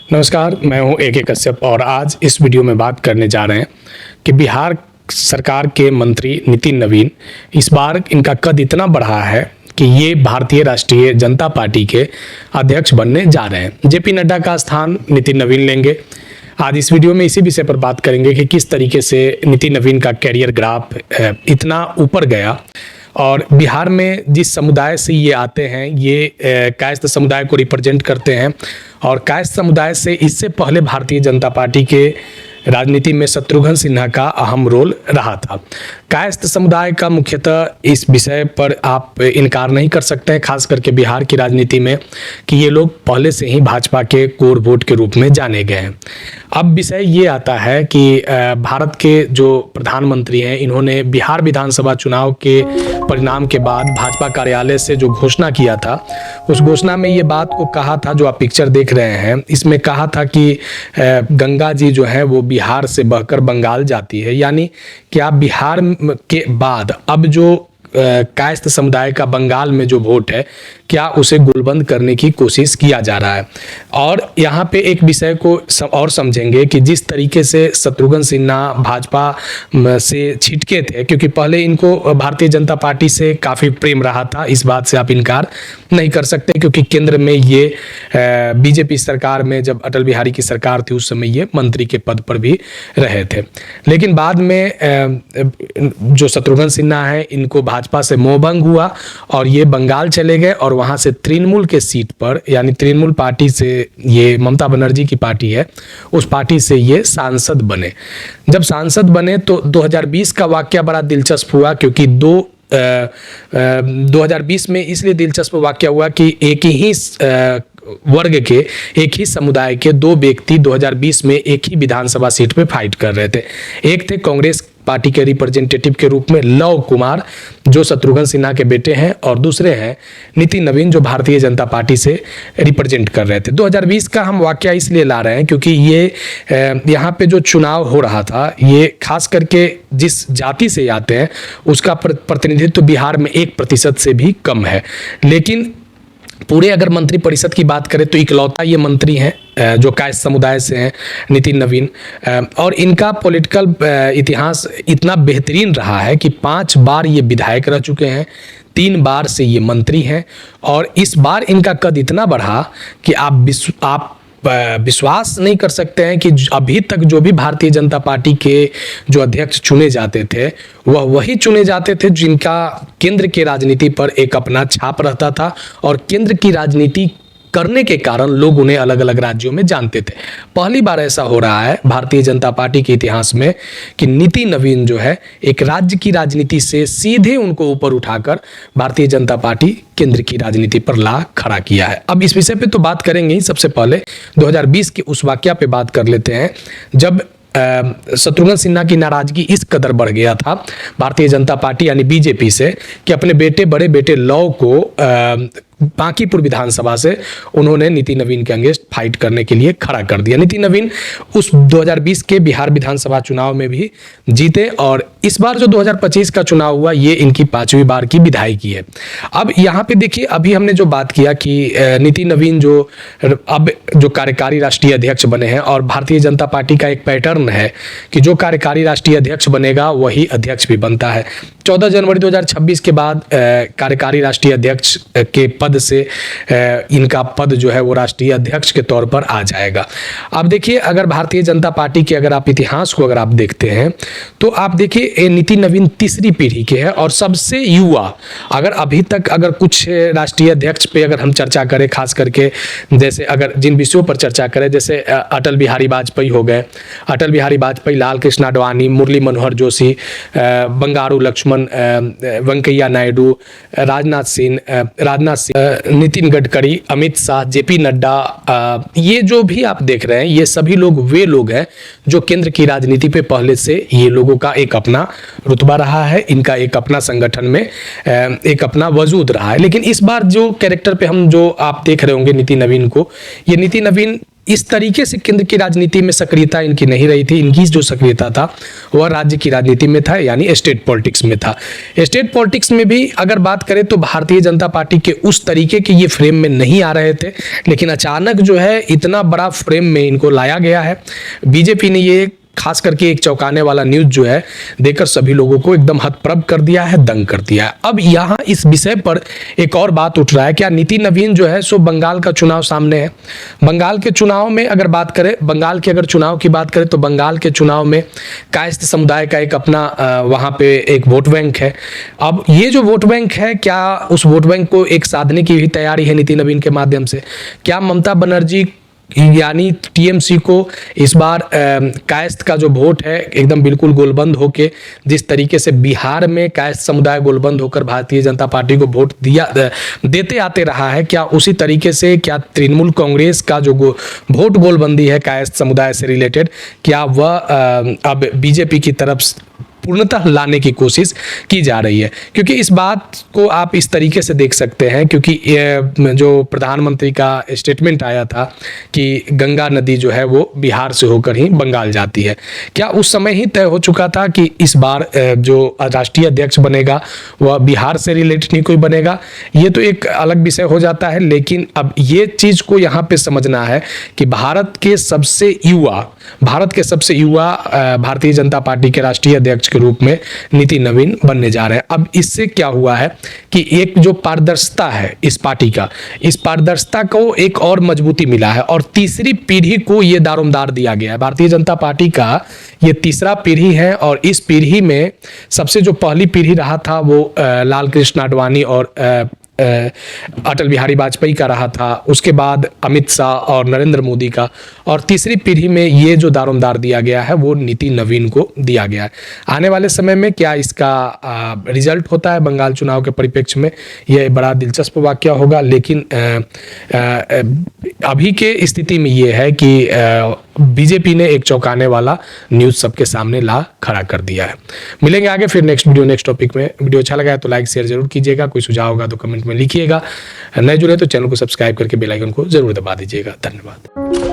नमस्कार, मैं हूं ए के कश्यप और आज इस वीडियो में बात करने जा रहे हैं कि बिहार सरकार के मंत्री नितिन नवीन इस बार इनका कद इतना बढ़ा है कि ये भारतीय राष्ट्रीय जनता पार्टी के अध्यक्ष बनने जा रहे हैं। जेपी नड्डा का स्थान नितिन नवीन लेंगे। आज इस वीडियो में इसी विषय पर बात करेंगे कि किस तरीके से नितिन नवीन का कैरियर ग्राफ इतना ऊपर गया और बिहार में जिस समुदाय से ये आते हैं ये कायस्थ समुदाय को रिप्रेजेंट करते हैं और कायस्थ समुदाय से इससे पहले भारतीय जनता पार्टी के राजनीति में शत्रुघ्न सिन्हा का अहम रोल रहा था। कायस्थ समुदाय का मुख्यतः इस विषय पर आप इनकार नहीं कर सकते हैं, खास करके बिहार की राजनीति में, कि ये लोग पहले से ही भाजपा के कोर वोट के रूप में जाने गए हैं। अब विषय ये आता है कि भारत के जो प्रधानमंत्री हैं इन्होंने बिहार विधानसभा चुनाव के परिणाम के बाद भाजपा कार्यालय से जो घोषणा किया था, उस घोषणा में ये बात को कहा था, जो आप पिक्चर देख रहे हैं इसमें कहा था कि गंगा जी जो है वो बिहार से बहकर बंगाल जाती है, यानी कि आप बिहार के बाद अब जो कायस्थ समुदाय का बंगाल में जो वोट है क्या उसे गोलबंद करने की कोशिश किया जा रहा है। और यहाँ पे एक विषय को और समझेंगे कि जिस तरीके से शत्रुघ्न सिन्हा भाजपा से छिटके थे, क्योंकि पहले इनको भारतीय जनता पार्टी से काफ़ी प्रेम रहा था, इस बात से आप इनकार नहीं कर सकते, क्योंकि केंद्र में ये बीजेपी सरकार में जब अटल बिहारी की सरकार थी उस समय ये मंत्री के पद पर भी रहे थे। लेकिन बाद में जो शत्रुघ्न सिन्हा है इनको भाजपा से मोहभंग हुआ और ये बंगाल चले गए और वहां से तृणमूल के सीट पर, यानी तृणमूल पार्टी से, ये ममता बनर्जी की पार्टी है, उस पार्टी से ये सांसद बने। जब सांसद बने तो 2020 का वाकया बड़ा दिलचस्प हुआ, क्योंकि 2020 में इसलिए दिलचस्प वाकया हुआ कि एक ही वर्ग के, एक ही समुदाय के दो व्यक्ति 2020 में एक ही विधानसभा सीट पे फाइट कर रहे थे। एक थे कांग्रेस पार्टी के रिप्रेजेंटेटिव के रूप में लव कुमार जो शत्रुघ्न सिन्हा के बेटे हैं, और दूसरे हैं नितिन नवीन जो भारतीय जनता पार्टी से रिप्रेजेंट कर रहे थे। 2020 का हम वाकया इसलिए ला रहे हैं क्योंकि ये यहाँ पे जो चुनाव हो रहा था ये खास करके जिस जाति से आते हैं उसका प्रतिनिधित्व बिहार में 1% से भी कम है। लेकिन पूरे अगर मंत्री परिषद की बात करें तो इकलौता ये मंत्री हैं जो कायस्थ समुदाय से हैं, नितिन नवीन, और इनका पॉलिटिकल इतिहास इतना बेहतरीन रहा है कि 5 बार ये विधायक रह चुके हैं, 3 बार से ये मंत्री हैं, और इस बार इनका कद इतना बढ़ा कि आप विश्वास नहीं कर सकते हैं कि अभी तक जो भी भारतीय जनता पार्टी के जो अध्यक्ष चुने जाते थे वह वही चुने जाते थे जिनका केंद्र के राजनीति पर एक अपना छाप रहता था और केंद्र की राजनीति करने के कारण लोग उन्हें अलग अलग राज्यों में जानते थे। पहली बार ऐसा हो रहा है भारतीय जनता पार्टी के इतिहास में कि नितिन नवीन जो है एक राज्य की राजनीति से सीधे उनको ऊपर उठाकर भारतीय जनता पार्टी केंद्र की राजनीति पर ला खड़ा किया है। अब इस विषय पे तो बात करेंगे ही। सबसे पहले 2020 के उस वाकया पे बात कर लेते हैं जब शत्रुघ्न सिन्हा की नाराजगी इस कदर बढ़ गया था भारतीय जनता पार्टी यानी बीजेपी से कि अपने बड़े बेटे लव को बांकीपुर विधानसभा से उन्होंने नितिन नवीन के अगेंस्ट फाइट करने के लिए खड़ा कर दिया। नितिन नवीन उस 2020 के बिहार विधानसभा चुनाव में भी जीते और इस बार जो 2025 का चुनाव हुआ ये इनकी 5वीं बार की विधायकी है। अब यहाँ पे देखिए, अभी हमने जो बात किया कि नितिन नवीन जो अब जो कार्यकारी राष्ट्रीय अध्यक्ष बने हैं, और भारतीय जनता पार्टी का एक पैटर्न है कि जो कार्यकारी राष्ट्रीय अध्यक्ष बनेगा वही अध्यक्ष भी बनता है। 14 जनवरी 2026 के बाद कार्यकारी राष्ट्रीय अध्यक्ष के पद से इनका पद जो है वो राष्ट्रीय अध्यक्ष के तौर पर आ जाएगा। अब देखिए, अगर भारतीय जनता पार्टी के अगर आप इतिहास को अगर आप देखते हैं तो आप देखिए नितिन नवीन तीसरी पीढ़ी के हैं और सबसे युवा। अगर अभी तक अगर कुछ राष्ट्रीय अध्यक्ष पे अगर हम चर्चा करें, खास करके जैसे अगर जिन विषयों पर चर्चा करें, जैसे अटल बिहारी वाजपेयी हो गए, अटल बिहारी वाजपेयी, लाल कृष्ण आडवाणी, मुरली मनोहर जोशी, बंगारू लक्ष्मण, वेंकैया नायडू, राजनाथ सिंह, नितिन गडकरी, अमित शाह, जेपी नड्डा, ये जो भी आप देख रहे हैं ये सभी लोग वे लोग हैं जो केंद्र की राजनीति पे पहले से ये लोगों का एक अपना रुतबा रहा है, इनका एक अपना संगठन में एक अपना वजूद रहा है। लेकिन इस बार जो कैरेक्टर पे हम जो आप देख रहे होंगे नितिन नवीन को, ये नितिन नवीन इस तरीके से केंद्र की राजनीति में सक्रियता इनकी नहीं रही थी। इनकी जो सक्रियता था वह राज्य की राजनीति में था, यानी स्टेट पॉलिटिक्स में था। स्टेट पॉलिटिक्स में भी अगर बात करें तो भारतीय जनता पार्टी के उस तरीके के ये फ्रेम में नहीं आ रहे थे, लेकिन अचानक जो है इतना बड़ा फ्रेम में इनको लाया गया है। बीजेपी ने ये खास करके एक चौंकाने वाला न्यूज जो है देकर सभी लोगों को एकदम हतप्रभ कर दिया है, दंग कर दिया है। अब यहाँ इस विषय पर एक और बात उठ रहा है, क्या नीति नवीन जो है सो बंगाल का चुनाव सामने है। बंगाल के चुनाव में अगर बात करें, बंगाल के अगर चुनाव की बात करें तो बंगाल के चुनाव में कायस्थ समुदाय का एक अपना वहाँ पे एक वोट बैंक है। अब ये जो वोट बैंक है, क्या उस वोट बैंक को एक साधने की भी तैयारी है नीति नवीन के माध्यम से? क्या ममता बनर्जी यानी टीएमसी को इस बार कायस्थ का जो वोट है एकदम बिल्कुल गोलबंद होके, जिस तरीके से बिहार में कायस्थ समुदाय गोलबंद होकर भारतीय जनता पार्टी को वोट देते आते रहा है, क्या उसी तरीके से क्या तृणमूल कांग्रेस का जो वोट गोलबंदी है कायस्थ समुदाय से रिलेटेड, क्या वह अब बीजेपी की तरफ पूर्णतः लाने की कोशिश की जा रही है? क्योंकि इस बात को आप इस तरीके से देख सकते हैं, क्योंकि जो प्रधानमंत्री का स्टेटमेंट आया था कि गंगा नदी जो है वो बिहार से होकर ही बंगाल जाती है, क्या उस समय ही तय हो चुका था कि इस बार जो राष्ट्रीय अध्यक्ष बनेगा वह बिहार से रिलेटेड ही कोई बनेगा? ये तो एक अलग विषय हो जाता है, लेकिन अब ये चीज़ को यहाँ पे समझना है कि भारत के सबसे युवा भारतीय जनता पार्टी के राष्ट्रीय अध्यक्ष के रूप में नीति नवीन बनने जा रहे हैं। अब इससे क्या हुआ है कि एक जो पारदर्शिता है इस पार्टी का, इस पारदर्शिता को एक और मजबूती मिला है और तीसरी पीढ़ी को ये दारोमदार दिया गया है। भारतीय जनता पार्टी का ये तीसरा पीढ़ी है और इस पीढ़ी में सबसे जो पहली पीढ़ी रहा था वो लाल कृष्ण आडवाणी और अटल बिहारी वाजपेयी का रहा था, उसके बाद अमित शाह और नरेंद्र मोदी का, और तीसरी पीढ़ी में ये जो दारोमदार दिया गया है वो नीति नवीन को दिया गया है। आने वाले समय में क्या इसका रिजल्ट होता है बंगाल चुनाव के परिप्रेक्ष्य में, यह बड़ा दिलचस्प वाकया होगा। लेकिन अभी के स्थिति में ये है कि बीजेपी ने एक चौंकाने वाला न्यूज़ सबके सामने ला खड़ा कर दिया है। मिलेंगे आगे फिर नेक्स्ट टॉपिक में। वीडियो अच्छा लगा है तो लाइक शेयर जरूर कीजिएगा, कोई सुझाव होगा तो कमेंट में लिखिएगा, नए जुड़े तो चैनल को सब्सक्राइब करके बेल आइकन को जरूर दबा दीजिएगा। धन्यवाद।